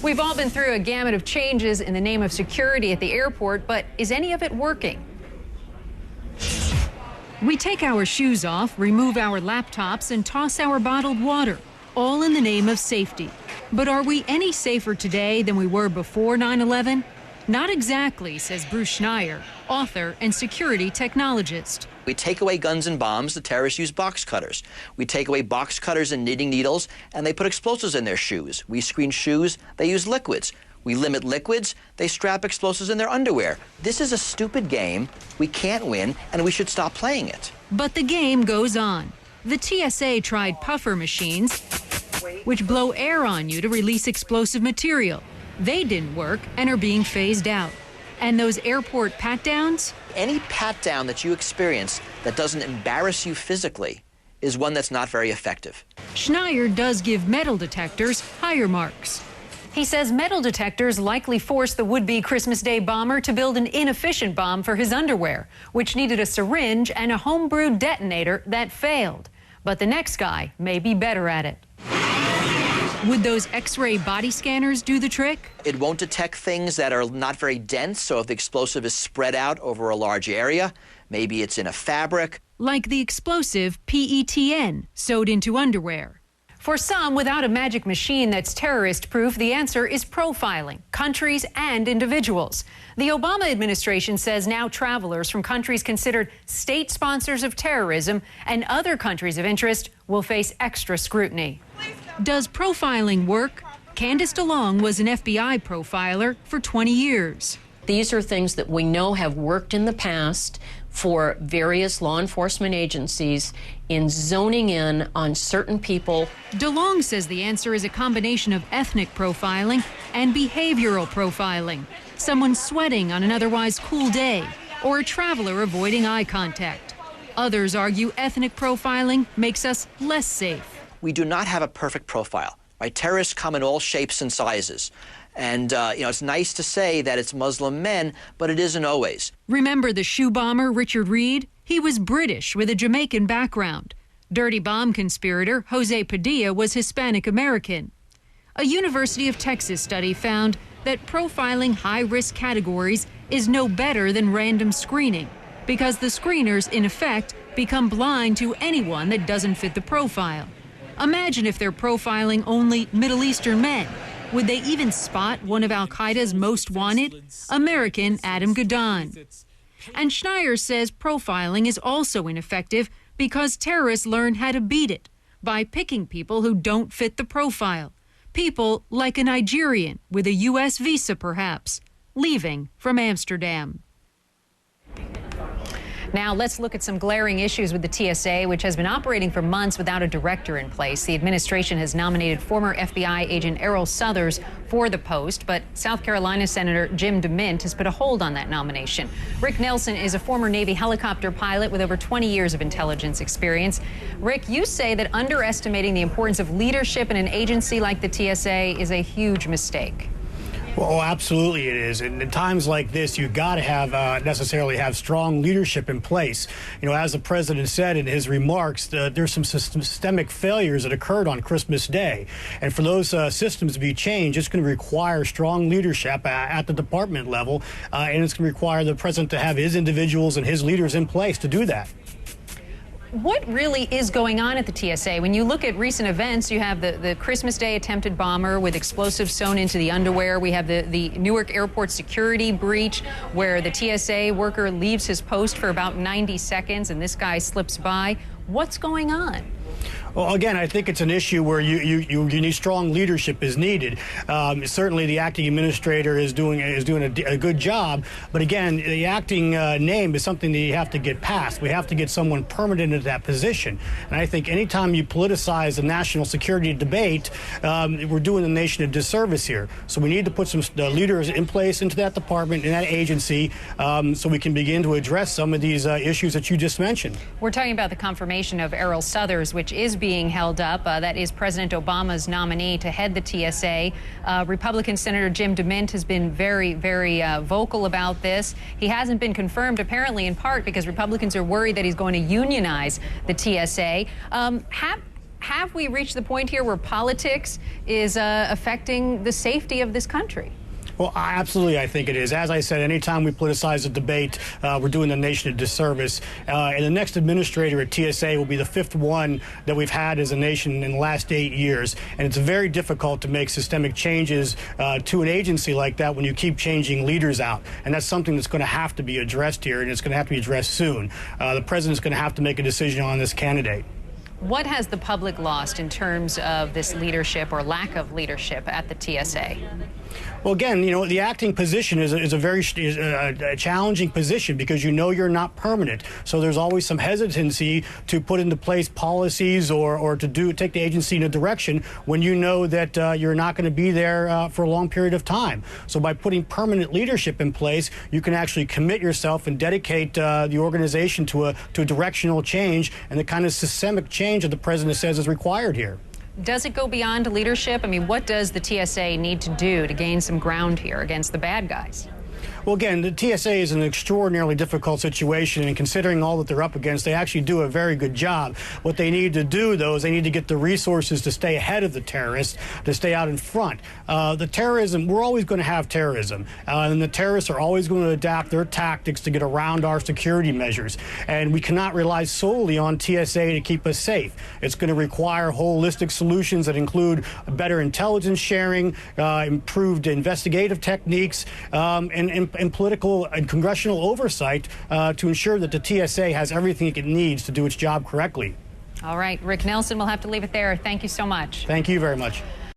We've all been through a gamut of changes in the name of security at the airport, but is any of it working? We take our shoes off, remove our laptops, and toss our bottled water, all in the name of safety. But are we any safer today than we were before 9/11? Not exactly, says Bruce Schneier, author and security technologist. We take away guns and bombs, the terrorists use box cutters. We take away box cutters and knitting needles, and they put explosives in their shoes. We screen shoes, they use liquids. We limit liquids, they strap explosives in their underwear. This is a stupid game. We can't win, and we should stop playing it. But the game goes on. The TSA tried puffer machines, which blow air on you to release explosive material. They didn't work and are being phased out. And those airport pat-downs? Any pat-down that you experience that doesn't embarrass you physically is one that's not very effective. Schneier does give metal detectors higher marks. He says metal detectors likely forced the would-be Christmas Day bomber to build an inefficient bomb for his underwear, which needed a syringe and a homebrewed detonator that failed. But the next guy may be better at it. Would those X-ray body scanners do the trick? It won't detect things that are not very dense, so if the explosive is spread out over a large area, maybe it's in a fabric. Like the explosive PETN sewed into underwear. For some, without a magic machine that's terrorist-proof, the answer is profiling countries and individuals. The Obama administration says now travelers from countries considered state sponsors of terrorism and other countries of interest will face extra scrutiny. Does profiling work? Candace DeLong was an FBI profiler for 20 years. These are things that we know have worked in the past for various law enforcement agencies in zoning in on certain people. DeLong says the answer is a combination of ethnic profiling and behavioral profiling. Someone sweating on an otherwise cool day, or a traveler avoiding eye contact. Others argue ethnic profiling makes us less safe. We do not have a perfect profile. Right? Terrorists come in all shapes and sizes. And, it's nice to say that it's Muslim men, but it isn't always. Remember the shoe bomber Richard Reed? He was British with a Jamaican background. Dirty bomb conspirator Jose Padilla was Hispanic American. A University of Texas study found that profiling high-risk categories is no better than random screening because the screeners, in effect, become blind to anyone that doesn't fit the profile. Imagine if they're profiling only Middle Eastern men. Would they even spot one of al-Qaeda's most wanted? American Adam Gaddan. And Schneier says profiling is also ineffective because terrorists learn how to beat it by picking people who don't fit the profile. People like a Nigerian with a U.S. visa, perhaps, leaving from Amsterdam. Now, let's look at some glaring issues with the TSA, which has been operating for months without a director in place. The administration has nominated former FBI agent Errol Southers for the post, but South Carolina Senator Jim DeMint has put a hold on that nomination. Rick Nelson is a former Navy helicopter pilot with over 20 years of intelligence experience. Rick, you say that underestimating the importance of leadership in an agency like the TSA is a huge mistake. Well, absolutely it is. And in times like this, you've got to have necessarily have strong leadership in place. As the president said in his remarks, there's some systemic failures that occurred on Christmas Day. And for those systems to be changed, it's going to require strong leadership at the department level. And it's going to require the president to have his individuals and his leaders in place to do that. What really is going on at the TSA? When you look at recent events, you have the Christmas Day attempted bomber with explosives sewn into the underwear. We have the Newark Airport security breach where the TSA worker leaves his post for about 90 seconds and this guy slips by. What's going on? Well, again, I think it's an issue where you need strong leadership is needed. Certainly, the acting administrator is doing a good job. But again, the acting name is something that you have to get past. We have to get someone permanent into that position. And I think anytime you politicize the national security debate, we're doing the nation a disservice here. So we need to put some leaders in place into that department, in that agency, so we can begin to address some of these issues that you just mentioned. We're talking about the confirmation of Errol Southers, which is being held up. That is President Obama's nominee to head the TSA. Republican Senator Jim DeMint has been very, very vocal about this. He hasn't been confirmed, apparently, in part because Republicans are worried that he's going to unionize the TSA. have we reached the point here where politics is affecting the safety of this country? Well, absolutely, I think it is. As I said, anytime we politicize a debate, we're doing the nation a disservice. And the next administrator at TSA will be the 5th one that we've had as a nation in the last 8 years. And it's very difficult to make systemic changes to an agency like that when you keep changing leaders out. And that's something that's going to have to be addressed here, and it's going to have to be addressed soon. The president's going to have to make a decision on this candidate. What has the public lost in terms of this leadership or lack of leadership at the TSA? Well, again, you know, the acting position is a very challenging position because you know you're not permanent. So there's always some hesitancy to put into place policies or to take the agency in a direction when you know that you're not going to be there for a long period of time. So by putting permanent leadership in place, you can actually commit yourself and dedicate the organization to a directional change and the kind of systemic change that the president says is required here. Does it go beyond leadership? I mean, what does the TSA need to do to gain some ground here against the bad guys? Well, again, the TSA is an extraordinarily difficult situation, and considering all that they're up against, they actually do a very good job. What they need to do, though, is they need to get the resources to stay ahead of the terrorists, to stay out in front. The terrorism, we're always going to have terrorism, and the terrorists are always going to adapt their tactics to get around our security measures. And we cannot rely solely on TSA to keep us safe. It's going to require holistic solutions that include better intelligence sharing, improved investigative techniques, and political and congressional oversight to ensure that the TSA has everything it needs to do its job correctly. All right, Rick Nelson, we'll have to leave it there. Thank you so much. Thank you very much.